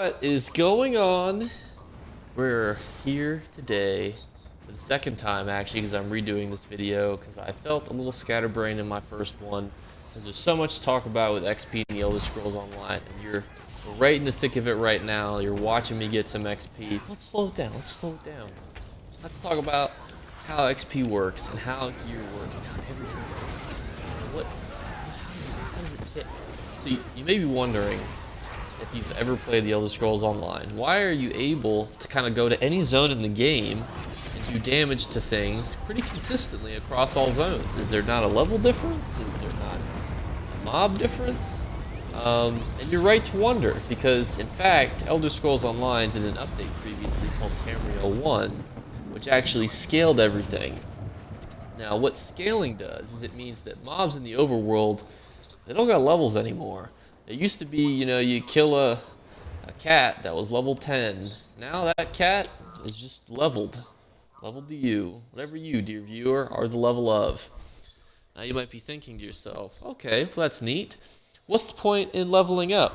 What is going on? We're here today for the second time actually because I'm redoing this video because I felt a little scatterbrained in my first one because there's so much to talk about with XP and the Elder Scrolls Online, and we're right in the thick of it right now. You're watching me get some XP. Let's slow it down. Let's talk about how XP works and how gear works and how everything works. How does it hit? So you may be wondering, if you've ever played the Elder Scrolls Online, why are you able to kind of go to any zone in the game and do damage to things pretty consistently across all zones? Is there not a level difference? Is there not a mob difference? And you're right to wonder, because in fact, Elder Scrolls Online did an update previously called Tamriel 1, which actually scaled everything. Now, what scaling does is it means that mobs in the overworld, they don't got levels anymore. It used to be, you kill a cat that was level 10. Now that cat is just leveled. Leveled to you. Whatever you, dear viewer, are the level of. Now you might be thinking to yourself, okay, well that's neat. What's the point in leveling up?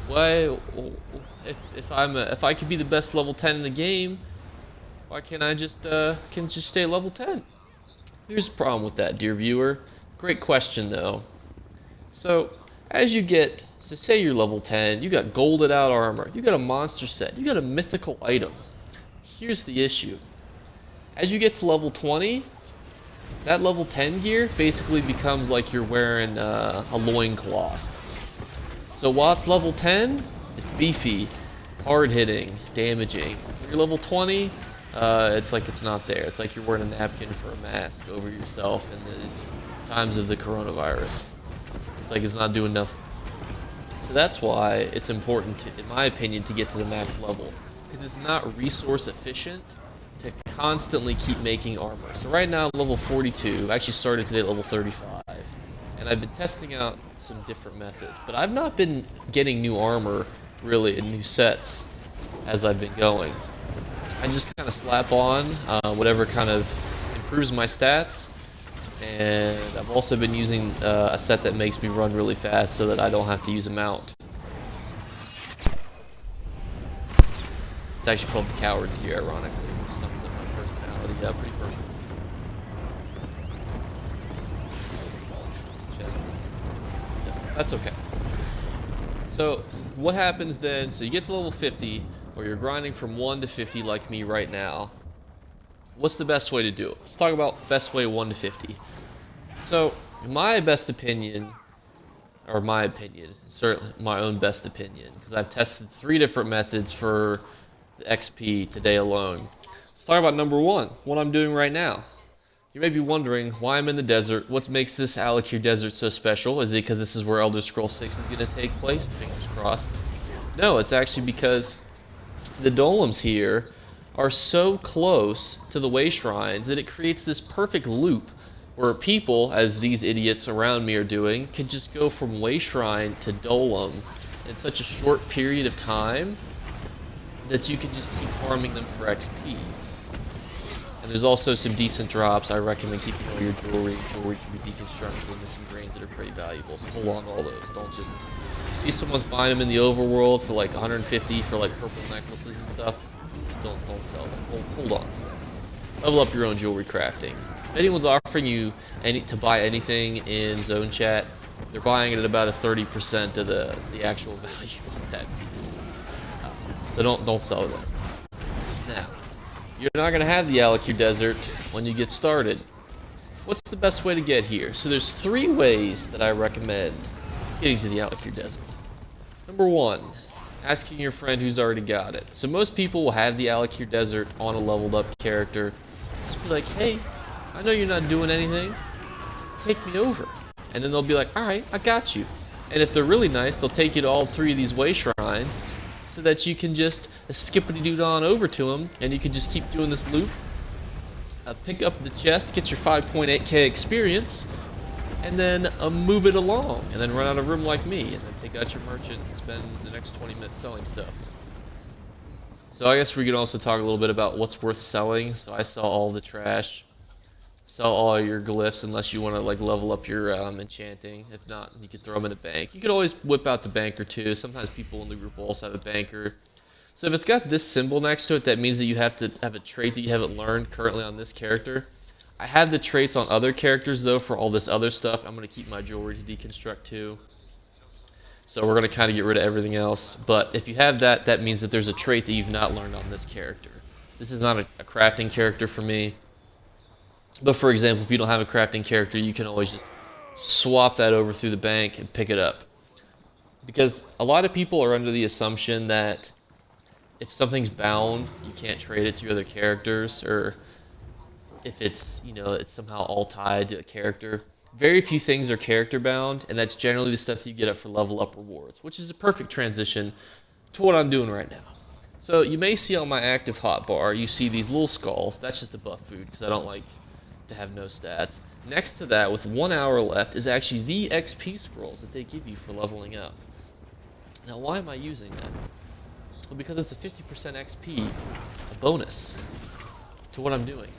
Why, if I could be the best level 10 in the game, why can't I just stay level 10? Here's the problem with that, dear viewer. Great question though. So say you're level 10, you got golded out armor, you got a monster set, you got a mythical item. Here's the issue. As you get to level 20, that level 10 gear basically becomes like you're wearing a loincloth. So while it's level 10, it's beefy, hard-hitting, damaging. When you're level 20, it's like it's not there. It's like you're wearing a napkin for a mask over yourself in these times of the coronavirus. Like it's not doing nothing. So that's why it's important, in my opinion, to get to the max level, because it's not resource efficient to constantly keep making armor. So right now I'm level 42. I actually started today at level 35, and I've been testing out some different methods, but I've not been getting new armor really in new sets as I've been going. I just kind of slap on whatever kind of improves my stats. And I've also been using a set that makes me run really fast so that I don't have to use a mount. It's actually called the Coward's Gear, ironically, which sums up my personality. Yeah, pretty perfect. Yeah, that's okay. So, what happens then? So you get to level 50, or you're grinding from 1 to 50 like me right now. What's the best way to do it? Let's talk about best way 1 to 50. So, in my best opinion, certainly my own best opinion, because I've tested 3 different methods for the XP today alone. Let's talk about number 1, what I'm doing right now. You may be wondering why I'm in the desert. What makes this Alakir Desert so special? Is it because this is where Elder Scrolls 6 is going to take place? Fingers crossed. No, it's actually because the dolems here are so close to the way shrines that it creates this perfect loop where people, as these idiots around me are doing, can just go from way shrine to dolem in such a short period of time that you can just keep farming them for XP. And there's also some decent drops. I recommend keeping all your jewelry. Jewelry can be deconstructed into some grains that are pretty valuable, so hold on to all those. Don't just see someone's buying them in the overworld for like 150 for like purple necklaces and stuff. Don't sell them. Hold on to them. Level up your own jewelry crafting. If anyone's offering you to buy anything in zone chat, they're buying it at about a 30% of the actual value of that piece. So don't sell them. Now, you're not going to have the Alakir Desert when you get started. What's the best way to get here? So there's 3 ways that I recommend getting to the Alakir Desert. Number 1. Asking your friend who's already got it. So most people will have the Alakir Desert on a leveled up character. Just be like, hey, I know you're not doing anything. Take me over. And then they'll be like, alright, I got you. And if they're really nice, they'll take you to all 3 of these way shrines so that you can just skippity-dood on over to them and you can just keep doing this loop. Pick up the chest, get your 5.8k experience, and then move it along, and then run out of room like me, and then take out your merchant and spend the next 20 minutes selling stuff. So I guess we could also talk a little bit about what's worth selling. So I sell all the trash. sell all your glyphs unless you want to like level up your enchanting. If not, you can throw them in a bank. You could always whip out the banker too. Sometimes people in the group will also have a banker. So if it's got this symbol next to it, that means that you have to have a trait that you haven't learned currently on this character. I have the traits on other characters though for all this other stuff. I'm going to keep my jewelry to deconstruct too. So we're going to kind of get rid of everything else. But if you have that, that means that there's a trait that you've not learned on this character. This is not a crafting character for me. But for example, if you don't have a crafting character, you can always just swap that over through the bank and pick it up. Because a lot of people are under the assumption that if something's bound, you can't trade it to other characters, or if it's, you know, it's somehow all tied to a character. Very few things are character bound, and that's generally the stuff that you get up for level up rewards, which is a perfect transition to what I'm doing right now. So you may see on my active hotbar, you see these little skulls. That's just a buff food because I don't like to have no stats. Next to that, with 1 hour left, is actually the XP scrolls that they give you for leveling up. Now, why am I using that? Well, because it's a 50% XP, a bonus to what I'm doing.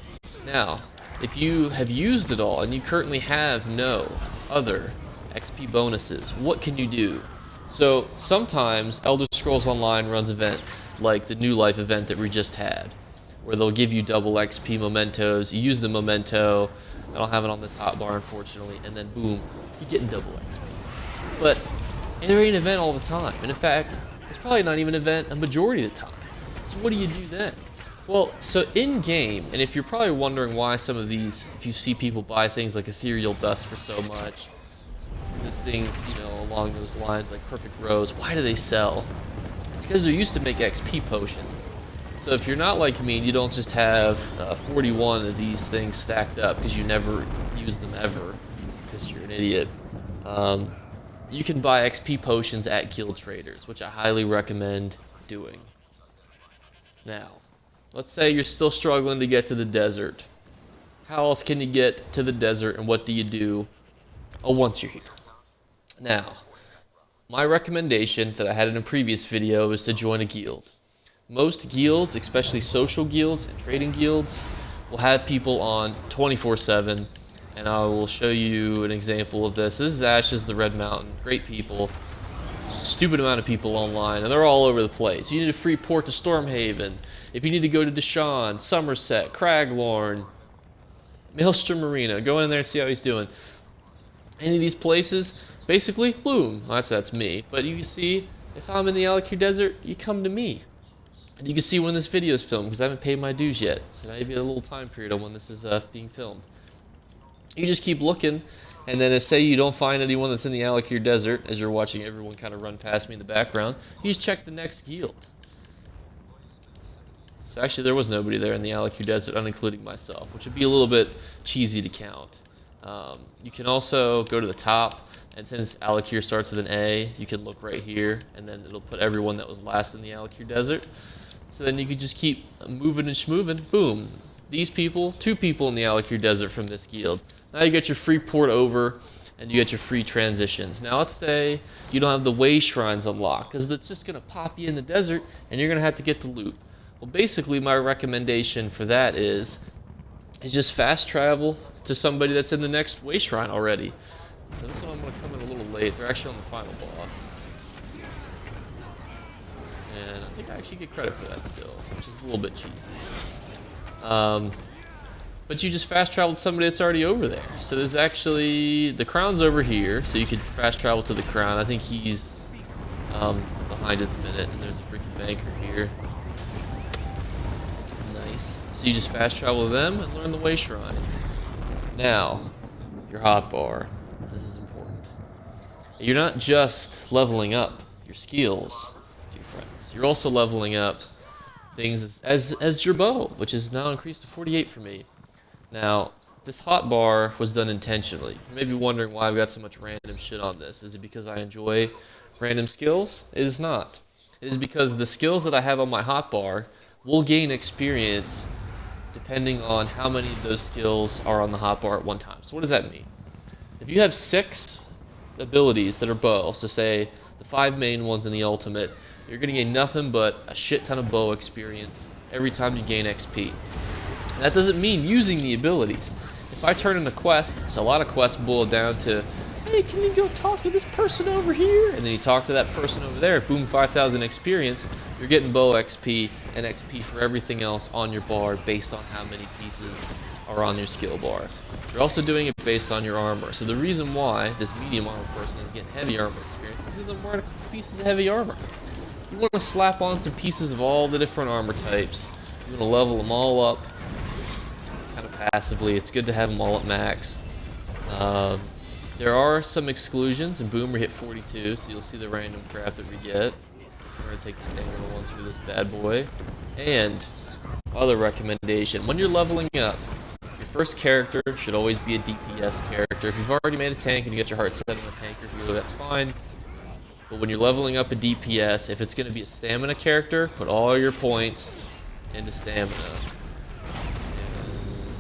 Now, if you have used it all and you currently have no other XP bonuses, what can you do? So sometimes Elder Scrolls Online runs events like the New Life event that we just had, where they'll give you double XP mementos. You use the memento. I don't have it on this hotbar, unfortunately, and then boom, you're getting double XP. But it ain't an event all the time, and in fact, it's probably not even an event a majority of the time. So what do you do then? Well, so in game, and if you're probably wondering why some of these, if you see people buy things like ethereal dust for so much, there's things, you know, along those lines like perfect rose, why do they sell? It's because they're used to make XP potions. So if you're not like me and you don't just have 41 of these things stacked up because you never use them ever, because you're an idiot, you can buy XP potions at guild traders, which I highly recommend doing. Now, let's say you're still struggling to get to the desert. How else can you get to the desert, and what do you do once you're here? Now, my recommendation that I had in a previous video is to join a guild. Most guilds, especially social guilds and trading guilds, will have people on 24/7, and I will show you an example of this. This is Ashes, the Red Mountain. Great people. Stupid amount of people online, and they're all over the place. You need a free port to Stormhaven. If you need to go to Deshawn, Somerset, Craglorn, Maelstrom Marina, go in there and see how he's doing. Any of these places, basically, boom. That's me. But you can see, if I'm in the Alakir Desert, you come to me. And you can see when this video is filmed, because I haven't paid my dues yet. So now you have a little time period on when this is being filmed. You just keep looking, and then if say you don't find anyone that's in the Alakir Desert, as you're watching everyone kind of run past me in the background, you just check the next guild. So actually there was nobody there in the Alakir Desert, unincluding myself, which would be a little bit cheesy to count. You can also go to the top, and since Alakir starts with an A, you can look right here, and then it'll put everyone that was last in the Alakir Desert. So then you can just keep moving and schmoving. Boom. These people, 2 people in the Alakir Desert from this guild. Now you get your free port over, and you get your free transitions. Now let's say you don't have the way shrines unlocked, because it's just going to pop you in the desert, and you're going to have to get the loot. Well, basically my recommendation for that is just fast travel to somebody that's in the next way shrine already. So this one I'm going to come in a little late. They're actually on the final boss. And I think I actually get credit for that still, which is a little bit cheesy. But you just fast travel to somebody that's already over there. So there's actually, the crown's over here, so you could fast travel to the crown. I think he's behind at the minute, and there's a freaking banker here. Nice. So you just fast travel to them and learn the way shrines. Now, your hotbar. This is important. You're not just leveling up your skills, dear friends. You're also leveling up things as your bow, which is now increased to 48 for me. Now, this hotbar was done intentionally. You may be wondering why I've got so much random shit on this. Is it because I enjoy random skills? It is not. It is because the skills that I have on my hotbar will gain experience depending on how many of those skills are on the hotbar at one time. So what does that mean? If you have 6 abilities that are bow, so say the 5 main ones in the ultimate, you're going to gain nothing but a shit ton of bow experience every time you gain XP. And that doesn't mean using the abilities. If If I turn in a quest, so a lot of quests boil down to, hey, can you go talk to this person over here? And then you talk to that person over there, boom, 5,000 experience. You're getting bow XP and XP for everything else on your bar based on how many pieces are on your skill bar. You're also doing it based on your armor. So the reason why this medium armor person is getting heavy armor experience is because I'm wearing pieces of heavy armor. You want to slap on some pieces of all the different armor types. You want to level them all up kind of passively. It's good to have them all at max. There are some exclusions, and boom, we hit 42, so you'll see the random crap that we get. We're going to take the standard ones for this bad boy. And other recommendation, when you're leveling up, your first character should always be a DPS character. If you've already made a tank and you got your heart set on a tank or healer, that's fine. But when you're leveling up a DPS, if it's going to be a stamina character, put all your points into stamina.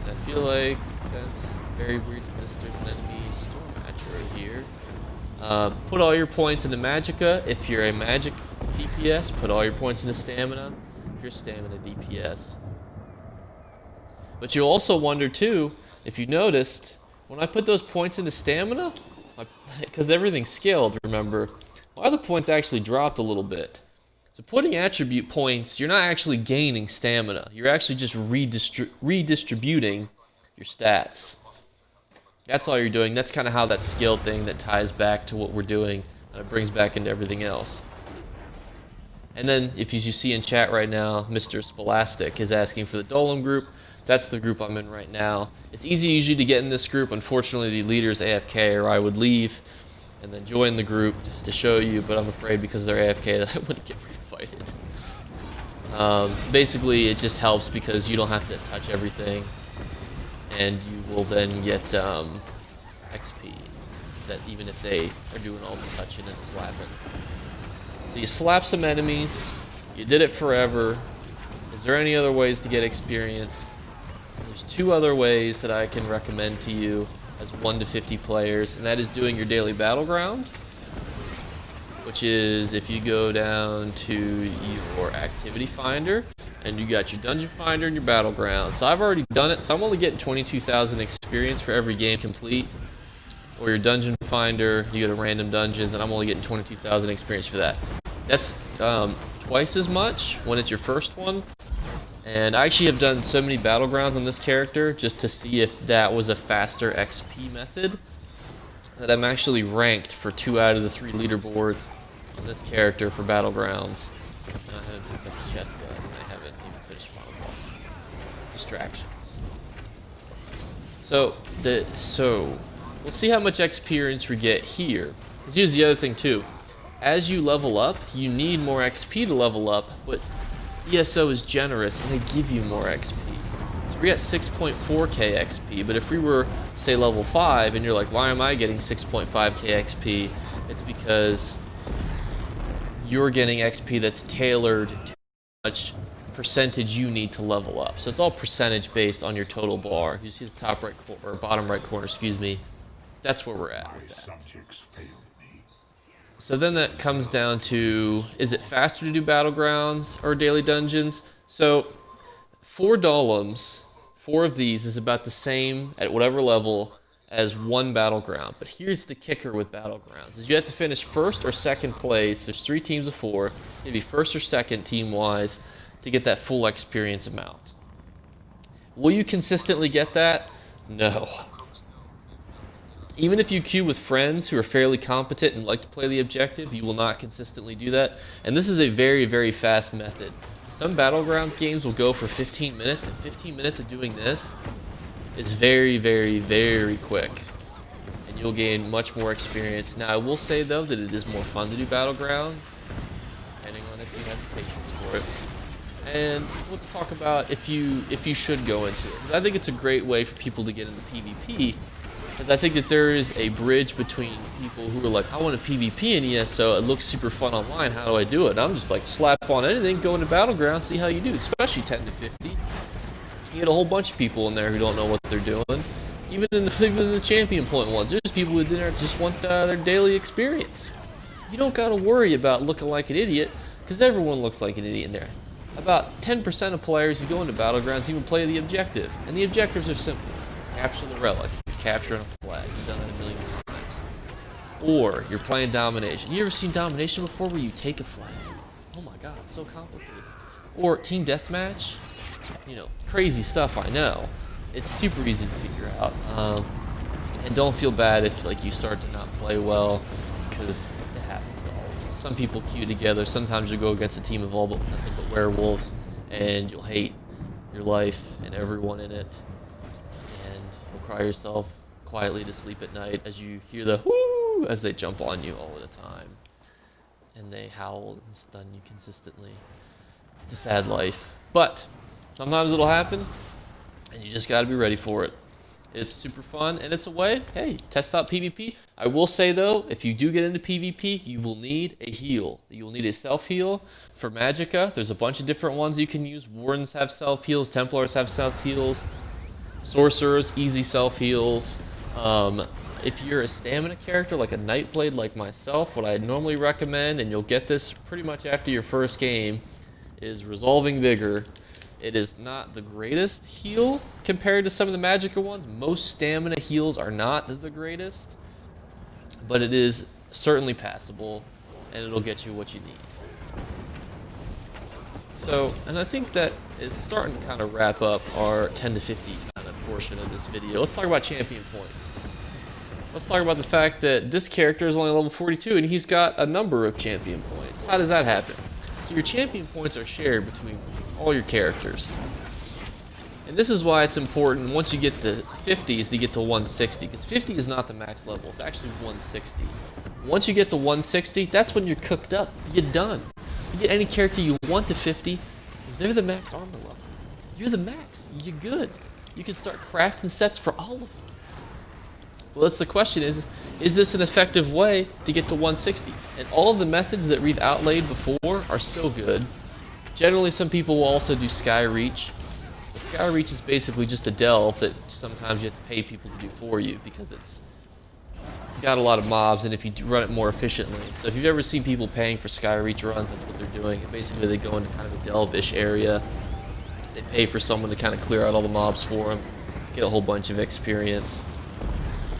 And I feel like that's very weird for this. There's an enemy storm match right here. Put all your points into magicka. If you're a magic DPS, put all your points into stamina. If you're stamina DPS. But you'll also wonder too, if you noticed, when I put those points into stamina, because everything's scaled, remember, my other points actually dropped a little bit. So putting attribute points, you're not actually gaining stamina. You're actually just redistributing your stats. That's all you're doing. That's kind of how that skill thing that ties back to what we're doing, and it brings back into everything else. And then, if you see in chat right now, Mr. Scholastic is asking for the Dolem group. That's the group I'm in right now. It's easy usually to get in this group. Unfortunately, the leader's AFK, or I would leave and then join the group to show you, but I'm afraid because they're AFK that I wouldn't get reinvited. Basically, it just helps because you don't have to touch everything, and you will then get XP, that even if they are doing all the touching and slapping. So you slap some enemies, you did it forever. Is there any other ways to get experience? There's two other ways that I can recommend to you as 1 to 50 players, and that is doing your daily battleground, which is if you go down to your activity finder and you got your dungeon finder and your battleground. So I've already done it, so I'm only getting 22,000 experience for every game complete. Or your dungeon finder, you go to random dungeons, and I'm only getting 22,000 experience for that. That's twice as much when it's your first one. And I actually have done so many battlegrounds on this character just to see if that was a faster XP method, that I'm actually ranked for 2 out of the 3 leaderboards on this character for battlegrounds. And I haven't picked up the chest yet, and I haven't even finished final boss. Distractions. So we'll see how much experience we get here. Because here's the other thing too. As you level up, you need more XP to level up, but ESO is generous and they give you more XP. So we got 6.4k XP, but if we were, say, level 5, and you're like, why am I getting 6.5k XP? It's because you're getting XP that's tailored to how much percentage you need to level up. So it's all percentage based on your total bar. You see the top right or bottom right corner, excuse me. That's where we're at with that. So then that comes down to, is it faster to do battlegrounds or daily dungeons? So 4 dolems, 4 of these is about the same at whatever level as 1 battleground. But here's the kicker with battlegrounds, is you have to finish first or second place. There's 3 teams of 4. You'd be first or second team-wise to get that full experience amount. Will you consistently get that? No. Even if you queue with friends who are fairly competent and like to play the objective, you will not consistently do that. And this is a very, very fast method. Some Battlegrounds games will go for 15 minutes, and 15 minutes of doing this is very, very, very quick. And you'll gain much more experience. Now, I will say, though, that it is more fun to do Battlegrounds, depending on if you have the patience for it. And let's talk about if you should go into it. 'Cause I think it's a great way for people to get into PvP. Because I think that there is a bridge between people who are like, I want a PvP in ESO, it looks super fun online, how do I do it? And I'm just like, slap on anything, go into Battlegrounds, see how you do, especially 10 to 50. You get a whole bunch of people in there who don't know what they're doing. Even in the champion point ones, there's people who just want their daily experience. You don't gotta worry about looking like an idiot, because everyone looks like an idiot in there. About 10% of players who go into Battlegrounds even play the objective, and the objectives are simple. capture the relic, you're capturing a flag. You've done that a million times. Or you're playing domination. You ever seen domination before where you take a flag? Oh my god, it's so complicated. Or team deathmatch. You know, crazy stuff, I know. It's super easy to figure out. And don't feel bad if like you start to not play well, because it happens to all of us. Some people queue together. Sometimes you go against a team of all but nothing but werewolves, and you'll hate your life and everyone in it, and you'll cry yourself quietly to sleep at night as you hear the whoo as they jump on you all the time, and they howl and stun you consistently. It's a sad life, but sometimes it'll happen, and you just got to be ready for it. It's super fun, and it's a way, hey, test out PvP. I will say, though, if you do get into PvP, you will need a heal. You will need a self-heal. For Magicka, there's a bunch of different ones you can use. Wardens have self-heals, Templars have self-heals, Sorcerers, easy self-heals. If you're a stamina character, like a Nightblade like myself, what I normally recommend, and you'll get this pretty much after your first game, is Resolving Vigor. It is not the greatest heal compared to some of the Magicka ones. Most stamina heals are not the greatest, but it is certainly passable, and it'll get you what you need. So, and I think that is starting to kind of wrap up our 10 to 50 kind of portion of this video. Let's talk about champion points. Let's talk about the fact that this character is only level 42, and he's got a number of champion points. How does that happen? So your champion points are shared between all your characters. And this is why it's important once you get to 50s to get to 160, because 50 is not the max level, it's actually 160. Once you get to 160, that's when you're cooked up. You're done. You get any character you want to 50, they're the max armor level. You're the max. You're good. You can start crafting sets for all of them. Well, that's the question is this an effective way to get to 160? And all of the methods that we've outlaid before are still good. Generally, some people will also do Sky Reach. But Sky Reach is basically just a delve that sometimes you have to pay people to do for you because it's got a lot of mobs, and if you run it more efficiently. So if you've ever seen people paying for Sky Reach runs, that's what they're doing. And basically, they go into kind of a delve-ish area. They pay for someone to kind of clear out all the mobs for them, get a whole bunch of experience.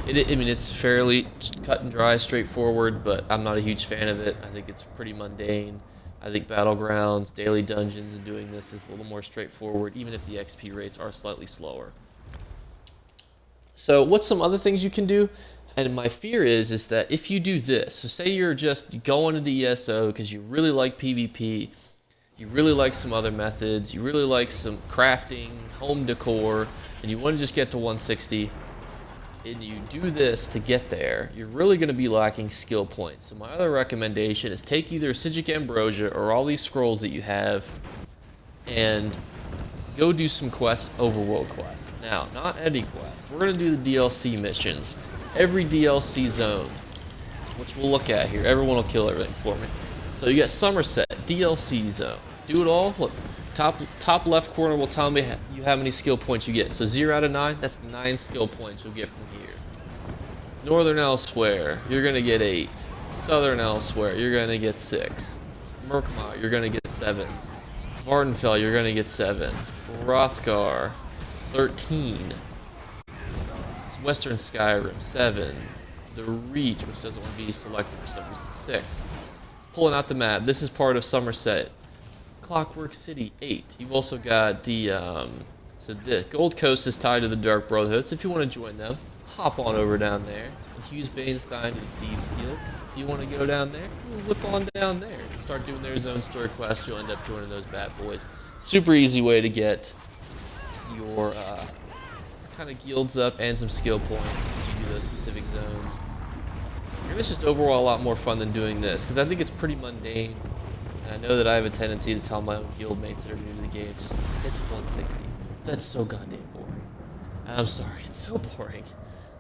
I mean, it's fairly cut and dry, straightforward, but I'm not a huge fan of it. I think it's pretty mundane. I think Battlegrounds, daily dungeons, and doing this is a little more straightforward, even if the XP rates are slightly slower. So what's some other things you can do? And my fear is that if you do this, so say you're just going into ESO because you really like PvP, you really like some other methods, you really like some crafting, home decor, and you want to just get to 160, and you do this to get there, you're really going to be lacking skill points. So my other recommendation is take either Psijic Ambrosia or all these scrolls that you have and go do some quests, overworld quests. Now, not any quest. We're going to do the DLC missions. Every DLC zone, which we'll look at here. Everyone will kill everything for me. So you got Somerset, DLC zone. Do it all. Look, top left corner will tell me how many skill points you get. So 0 out of 9, that's 9 skill points you'll get from here. Northern Elsewhere, you're going to get 8. Southern Elsewhere, you're going to get 6. Murkmire, you're going to get 7. Vardenfell, you're going to get 7. Hrothgar, 13. Western Skyrim, 7. The Reach, which doesn't want to be selected for some reason, 6. Pulling out the map, this is part of Somerset. Clockwork City, 8. You've also got the, so the Gold Coast is tied to the Dark Brotherhood, so if you want to join them, hop on over down there. Hughes Banestein to the Thieves Guild. If you want to go down there, whip on down there. Start doing their zone story quests, you'll end up joining those bad boys. Super easy way to get your, kind of guilds up and some skill points if you do those specific zones. And it's just overall a lot more fun than doing this, because I think it's pretty mundane. And I know that I have a tendency to tell my own guild mates that are new to the game, just get to 160. That's so goddamn boring. I'm sorry, it's so boring.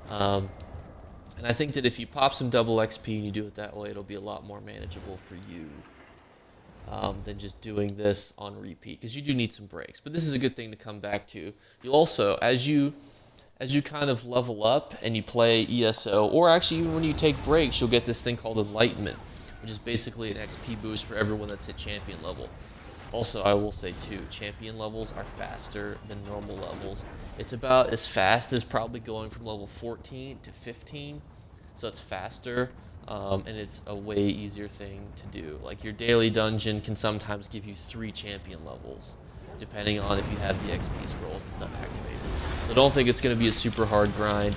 And I think that if you pop some double XP and you do it that way, it'll be a lot more manageable for you than just doing this on repeat, because you do need some breaks. But this is a good thing to come back to. You'll also, as you kind of level up and you play ESO, or actually even when you take breaks, you'll get this thing called Enlightenment, which is basically an XP boost for everyone that's hit champion level. Also, I will say too, champion levels are faster than normal levels. It's about as fast as probably going from level 14 to 15, so it's faster, and it's a way easier thing to do. Like your daily dungeon can sometimes give you 3 champion levels, depending on if you have the XP scrolls and stuff activated. So don't think it's going to be a super hard grind.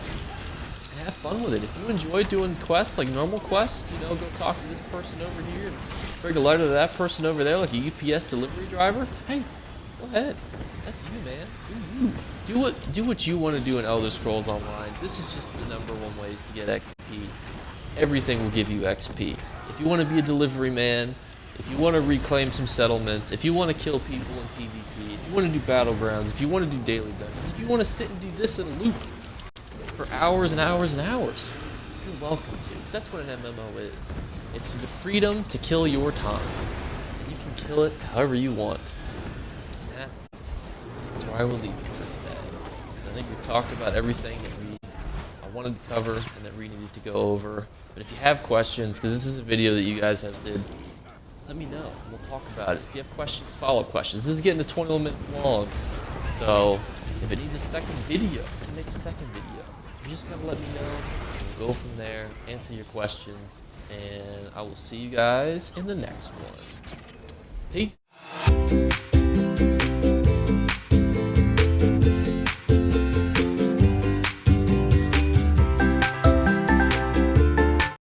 And have fun with it. If you enjoy doing quests, like normal quests, you know, go talk to this person over here and bring a letter to that person over there, like a UPS delivery driver. Hey, go ahead. That's you, man. Do you. Do what you want to do in Elder Scrolls Online. This is just the #1 ways to get XP. Everything will give you XP. If you want to be a delivery man, if you want to reclaim some settlements, if you want to kill people in PvP, if you want to do battlegrounds, if you want to do daily dungeons, if you want to sit and do this in a loop for hours and hours and hours, you're welcome to, because that's what an MMO is. It's the freedom to kill your time. And you can kill it however you want. And that's where I will leave you for today. I think we've talked about everything that I wanted to cover and that we needed to go over. But if you have questions, because this is a video that you guys did, let me know. We'll talk about it. If you have questions, follow-up questions. This is getting to 21 minutes long. So if it needs a second video, I can make a second video. You just gotta let me know. We'll go from there, answer your questions, and I will see you guys in the next one. Peace.